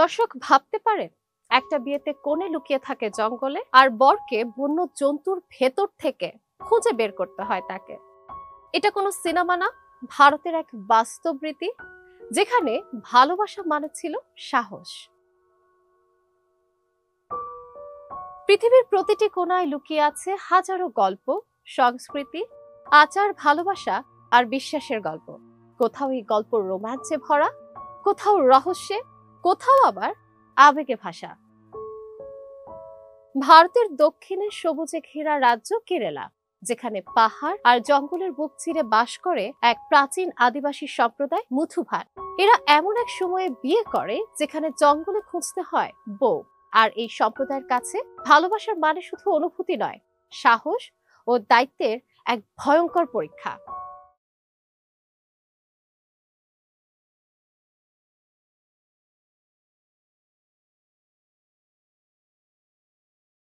দর্শক ভাবতে পারেন, একটা বিয়েতে কোণে লুকিয়ে থাকে জঙ্গলে, আর বরকে বন্য জন্তুর ভেতর থেকে খুঁজে বের করতে হয় তাকে। এটা কোনো সিনেমা না, ভারতের এক বাস্তব রীতি, যেখানে ভালোবাসা মানে ছিল সাহস। পৃথিবীর প্রতিটি কোণায় লুকিয়ে আছে হাজারো গল্প, সংস্কৃতি, আচার, ভালোবাসা আর বিশ্বাসের গল্প। কোথাও এই গল্প রোমাঞ্চে ভরা, কোথাও রহস্যে, কোথাও আবার আবেগে ভাসা। ভারতের দক্ষিণে সবুজে ঘেরা রাজ্য কেরালা, যেখানে পাহাড় আর জঙ্গলের বুক চিরে বাস করে এক প্রাচীন আদিবাসী সম্প্রদায় মুথু ভাট। এরা এমন এক সময়ে বিয়ে করে যেখানে জঙ্গলে খুঁজতে হয় বউ। আর এই সম্প্রদায়ের কাছে ভালোবাসার মানে শুধু অনুভূতি নয়, সাহস ও দায়িত্বের এক ভয়ঙ্কর পরীক্ষা।